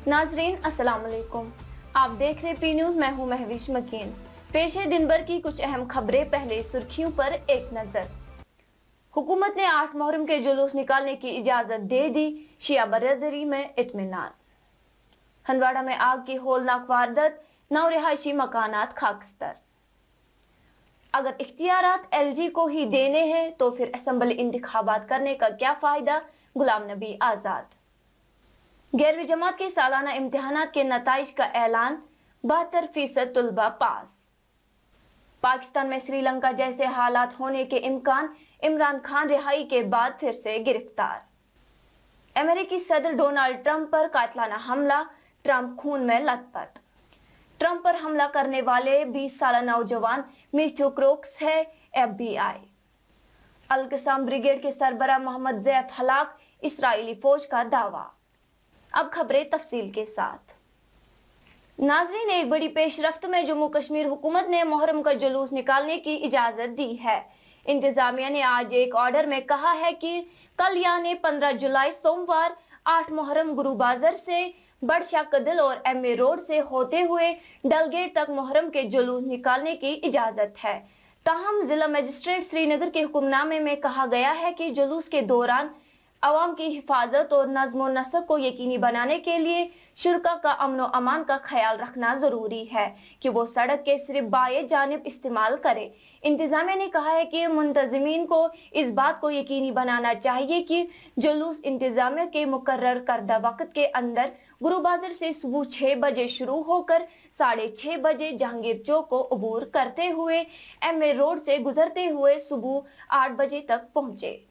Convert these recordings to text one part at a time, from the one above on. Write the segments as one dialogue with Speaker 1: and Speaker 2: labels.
Speaker 1: नाजरीन अस्सलाम वालेकुम, आप देख रहे पी न्यूज। मैं हूं महविश मकीन। पेश है दिन भर की कुछ अहम खबरें। पहले सुर्खियों पर एक नजर। हुकूमत ने 8 मुहर्रम के जुलूस निकालने की इजाजत दे दी, शिया बरदरी में इत्मीनान। हंदवाड़ा में आग की होलनाक वारदात, 9 रिहायशी मकानात खाकस्तर। अगर इख्तियारात एलजी को ही देने हैं तो फिर असेंबली इंतखाबात करने का क्या फायदा, गुलाम नबी आजाद। 11वीं जमात के सालाना इम्तिहानात के नताइज का ऐलान, 72% तलबा पास। पाकिस्तान में श्रीलंका जैसे हालात होने के इम्कान, इमरान खान रिहाई के बाद फिर से गिरफ्तार। अमेरिकी सदर डोनाल्ड ट्रंप पर कातिलाना हमला, ट्रंप खून में लथपथ। ट्रंप पर हमला करने वाले 20 साल नौजवान मैथ्यू क्रोक्स है, FBI। अल-कसाम ब्रिगेड के सरबराह मोहम्मद ज़ैफ हलाक, इस्राइली फौज का दावा। अब खबरें तफसील के साथ। नाजरीन, एक बड़ी पेशरफ्त में जम्मू कश्मीर हुकूमत ने मुहर्रम का जुलूस निकालने की इजाजत दी है। इंतजामिया ने आज एक ऑर्डर में कहा है कि कल यानी 15 जुलाई सोमवार 8 मुहर्रम गुरु बाजार से बड़शाह कदल और MA रोड से होते हुए डलगेट तक मुहर्रम के जुलूस निकालने की इजाजत है। ताहम जिला मजिस्ट्रेट श्रीनगर के हुक्मनामे में कहा गया है कि जुलूस के दौरान अवाम की हिफाजत और नज्म व नसब को यकीनी बनाने के लिए शुरका का अमन व अमान का ख्याल रखना जरूरी है कि वो सड़क के सिर्फ बाएं जानिब इस्तेमाल करे। इंतजामिया ने कहा है कि मुंतजिमीन को इस बात को यकीनी बनाना चाहिए कि जुलूस इंतजामिया के मुकर्रर करदा वक्त के अंदर गुरु बाजार से सुबह 6 बजे शुरू होकर 6:30 बजे जहांगीर चौक को अबूर करते हुए MA रोड से गुजरते हुए सुबह 8 बजे तक पहुंचे।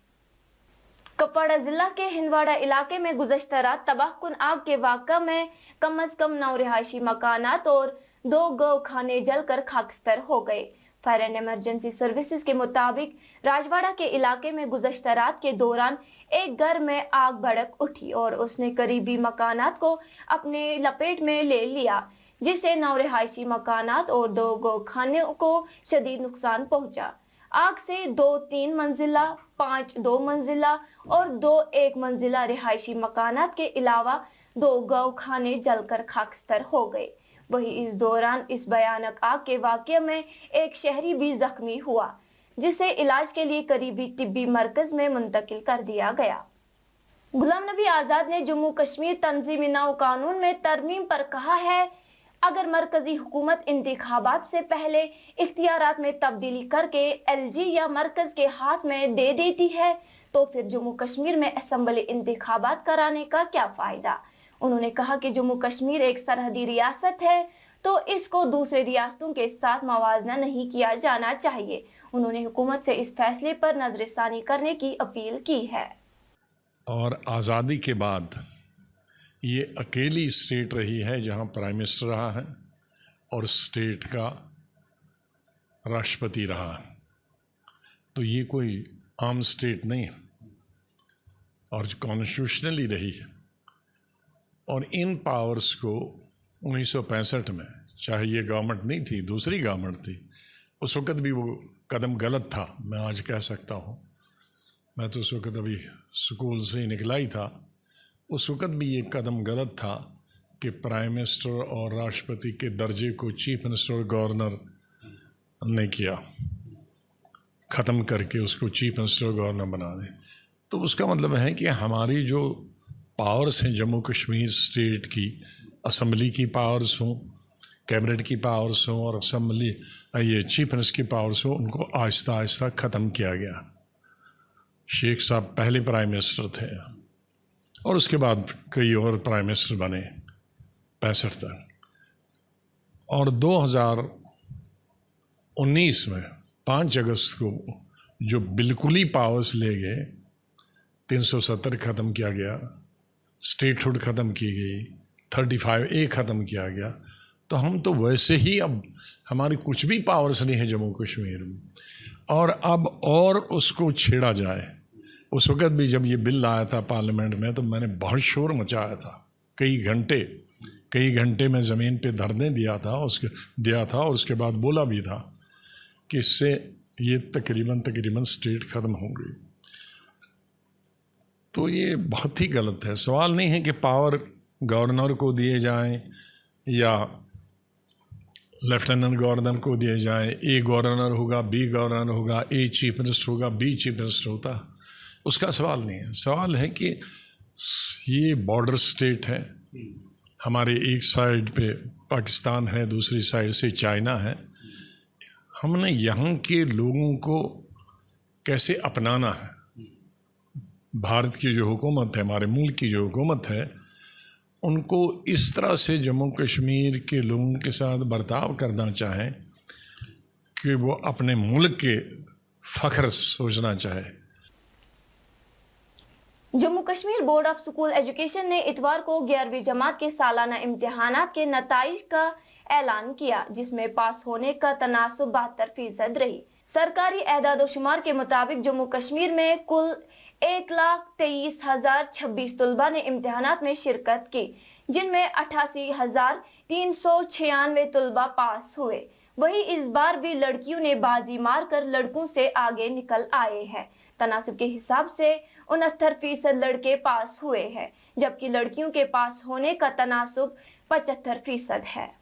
Speaker 1: कपवाड़ा जिला के हिंदवाड़ा इलाके में गुज़श्ता रात तबाहकुन आग के वाक़ा में कम अज कम 9 रिहायशी मकानात और 2 गौ खाने जलकर खाकस्तर हो गए। फायर एंड इमरजेंसी सर्विसेज के मुताबिक राजवाड़ा के इलाके में गुज़श्ता रात के दौरान एक घर में आग भड़क उठी और उसने करीबी मकानात को अपने लपेट में ले लिया, जिससे 9 रिहायशी मकानात और 2 गौ खाने को शदीद नुकसान पहुंचा। आग से 2 3 मंजिला, 5 2 मंजिला और 2 1 मंजिला रिहायशी मकानात के अलावा 2 गौ खाने जलकर खाकस्तर हो गए। वहीं इस दौरान इस भयानक आग के वाकये में एक शहरी भी जख्मी हुआ, जिसे इलाज के लिए करीबी तिब्बी मरकज में मुंतकिल कर दिया गया। गुलाम नबी आजाद ने जम्मू कश्मीर तंजीमी नौ कानून में तरमीम पर कहा है, अगर मरकजी हुकूमत इंतखाबात से पहले इख्तियारात में तब्दीली करके LG या मरकज के हाथ में दे देती है तो फिर जम्मू कश्मीर में असेंबली इंतखाबात कराने का क्या फायदा। उन्होंने कहा कि जम्मू कश्मीर एक सरहदी रियासत है तो इसको दूसरे रियासतों के साथ मवाजना नहीं किया जाना चाहिए। उन्होंने हुकूमत से इस फैसले पर नजरसानी करने की अपील की है।
Speaker 2: और आज़ादी के बाद ये अकेली स्टेट रही है जहाँ प्राइम मिनिस्टर रहा है और स्टेट का राष्ट्रपति रहा है, तो ये कोई आम स्टेट नहीं है और कॉन्स्टिट्यूशनली रही है। और इन पावर्स को 1965 में, चाहे ये गवर्नमेंट नहीं थी, दूसरी गवर्नमेंट थी, उस वक़्त भी वो कदम गलत था। मैं आज कह सकता हूँ, मैं तो उस वक़्त अभी स्कूल से ही निकला ही था, उस वक़्त भी ये कदम गलत था कि प्राइम मिनिस्टर और राष्ट्रपति के दर्जे को चीफ मिनिस्टर और गवर्नर ने किया, ख़त्म करके उसको चीफ मिनिस्टर और गवर्नर बना दें। तो उसका मतलब है कि हमारी जो पावर्स हैं जम्मू कश्मीर स्टेट की, असम्बली की पावर्स हों, कैबिनेट की पावर्स हों और असम्बली ये चीफ मिनिस्टर की पावर्स हों, उनको आहिस्ता आहिस्ता ख़त्म किया गया। शेख साहब पहले प्राइम मिनिस्टर थे और उसके बाद कई और प्राइम मिनिस्टर बने 65 तक। और 2019 में 5 अगस्त को जो बिल्कुल ही पावर्स ले गए, 370 ख़त्म किया गया, स्टेटहुड ख़त्म की गई, 35A ख़त्म किया गया, तो हम तो वैसे ही अब हमारी कुछ भी पावर्स नहीं है जम्मू कश्मीर में, और अब और उसको छेड़ा जाए। उस वक़्त भी जब ये बिल आया था पार्लियामेंट में तो मैंने बहुत शोर मचाया था, कई घंटे में ज़मीन पे धरने दिया था और उसके बाद बोला भी था कि इससे ये तकरीबन स्टेट ख़त्म हो गई। तो ये बहुत ही गलत है। सवाल नहीं है कि पावर गवर्नर को दिए जाएं या लेफ्टिनेंट गवर्नर को दिए जाएं, ए गवर्नर होगा, बी गवर्नर होगा, ए चीफ मिनिस्टर होगा, बी चीफ मिनिस्टर होता, उसका सवाल नहीं है। सवाल है कि ये बॉर्डर स्टेट है, हमारे एक साइड पे पाकिस्तान है, दूसरी साइड से चाइना है। हमने यहाँ के लोगों को कैसे अपनाना है। भारत की जो हुकूमत है, हमारे मुल्क की जो हुकूमत है, उनको इस तरह से जम्मू कश्मीर के लोगों के साथ बर्ताव करना चाहें कि वो अपने मुल्क के फ़ख्र सोचना चाहे।
Speaker 1: Jammu Kashmir board of school education ने इतवार को 11वीं जमात के सालाना इम्तिहानात के नताइज का ऐलान किया, जिसमें पास होने का तनासुब 72% रही। सरकारी एदाद-ओ-शुमार के मुताबिक जम्मू कश्मीर में कुल 1,23,026 तलबा ने इम्तिहानात में शिरकत की, जिनमें 88,396 तलबा पास हुए। वहीं इस बार भी लड़कियों ने बाजी मारकर लड़कों से आगे निकल आए हैं। तनासुब के हिसाब से 69% लड़के पास हुए हैं, जबकि लड़कियों के पास होने का तनासुब 75% है।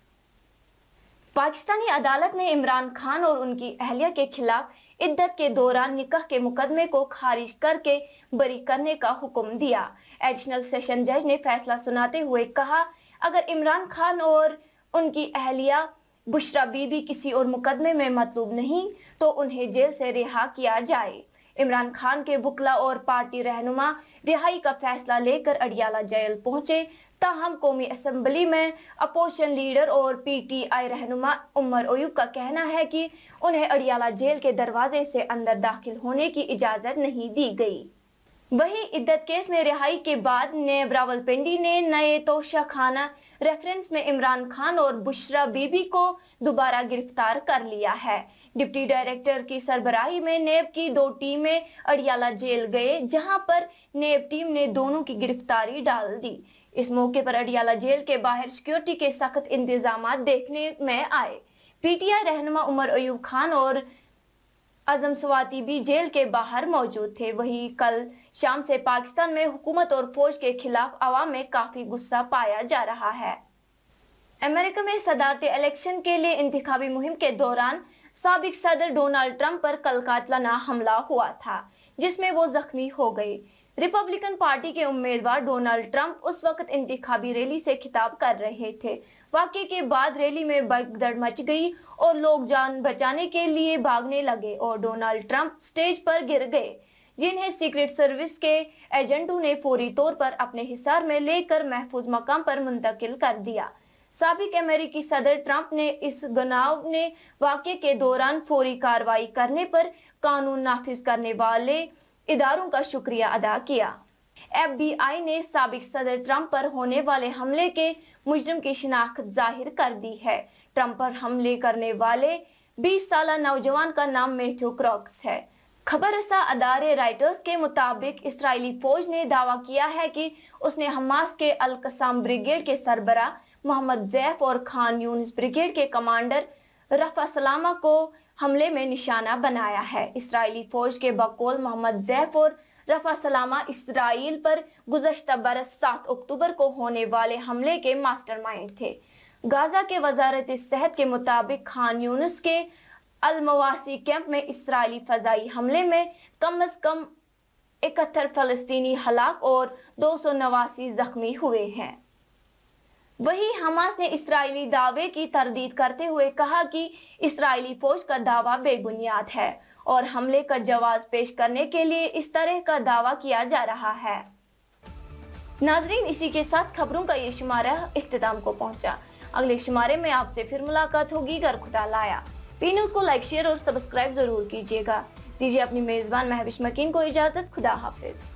Speaker 1: पाकिस्तानी अदालत ने इमरान खान और उनकी अहलिया के खिलाफ इद्दत के दौरान निकाह के मुकदमे को खारिज करके बरी करने का हुक्म दिया। एडिशनल सेशन जज ने फैसला सुनाते हुए कहा, अगर इमरान खान और उनकी अहलिया बुशरा बीबी किसी और मुकदमे में मतलूब नहीं तो उन्हें जेल से रिहा किया जाए। इमरान खान के वकला और पार्टी रहनुमा रिहाई का फैसला लेकर अडियाला जेल पहुंचे, ताहम कौमी असम्बली में अपोजिशन लीडर और पीटीआई रहनुमा उमर अयूब का कहना है कि उन्हें अडियाला जेल के दरवाजे से अंदर दाखिल होने की इजाजत नहीं दी गई। वहीं इद्दत केस में रिहाई के बाद नेब रावलपिंडी ने नए तोशाखाना रेफरेंस में इमरान खान और बुशरा बीबी को दोबारा गिरफ्तार कर लिया है। डिप्टी डायरेक्टर की सरबराही में नेब की 2 टीमें अडियाला जेल गए, जहां पर नेब टीम ने दोनों की गिरफ्तारी डाल दी। इस मौके पर अडियाला जेल के बाहर सिक्योरिटी के सख्त इंतजाम देखने में आए। पीटीआई रहनुमा उमर अयूब खान और आजम स्वाति भी जेल के बाहर मौजूद थे। वहीं कल शाम से पाकिस्तान में हुकूमत और फौज के खिलाफ अवाम में काफी गुस्सा पाया जा रहा है। अमेरिका में सदारती इलेक्शन के लिए इंतखाबी मुहिम के दौरान साबिक सदर डोनाल्ड ट्रंप पर कल कातिलाना हमला हुआ था, जिसमें वो जख्मी हो गए। रिपब्लिकन पार्टी के उम्मीदवार डोनाल्ड ट्रंप उस वक्त इंतखाबी रैली से खिताब कर रहे थे। वाकये के बाद रैली में भगदड़ मच गई और लोग जान बचाने के लिए भागने लगे और डोनाल्ड ट्रंप स्टेज पर गिर गए, जिन्हें सीक्रेट सर्विस के एजेंटों ने फौरी तौर पर अपने हिसार में लेकर महफूज मकाम पर मुंतकिल कर दिया। साबिक अमेरिकी सदर ट्रंप ने इस गनाव ने वाकये के दौरान फौरी कार्रवाई करने पर कानून नाफिज करने वाले इदारों का शुक्रिया अदा किया। FBI ने साबिक सदर ट्रंप पर होने वाले हमले के मुजरिम की शिनाख्त जाहिर कर दी है। ट्रंप पर हमले करने वाले 20 साला नौजवान का नाम मैथ्यू क्रॉक्स है। खबर रसा अदारे राइटर्स के मुताबिक इस्राएली फौज ने दावा किया है कि उसने हमास के अल कसाम ब्रिगेड के सरबरा मोहम्मद जैफ और खान यूनिस ब्रिगेड के कमांडर रफा सलामा को हमले में निशाना बनाया है। इस्राएली फौज के बकौल मोहम्मद जैफ और रफा सलामा इसराइल पर गुज़श्ता बरस 7 अक्टूबर को होने वाले हमले के मास्टरमाइंड थे। गाजा के वजारत सेहत के मुताबिक खान यूनिस के अल मवासी कैंप में इस्राएली फजाई हमले में कम से कम 71 फलस्तीनी हलाक और 289 जख्मी हुए हैं। वहीं हमास ने इस्राएली दावे की तरदीद करते हुए कहा कि इस्राएली फौज का दावा बेबुनियाद है और हमले का जवाब पेश करने के लिए इस तरह का दावा किया जा रहा है। नाजरीन, इसी के साथ खबरों का ये शुमारा इख्तिताम को पहुंचा। अगले शुमारे में आपसे फिर मुलाकात होगी अगर खुदा लाया। पी न्यूज को लाइक, शेयर और सब्सक्राइब जरूर कीजिएगा। दीजिए अपनी मेजबान महविश मकीन को इजाजत। खुदा हाफिज।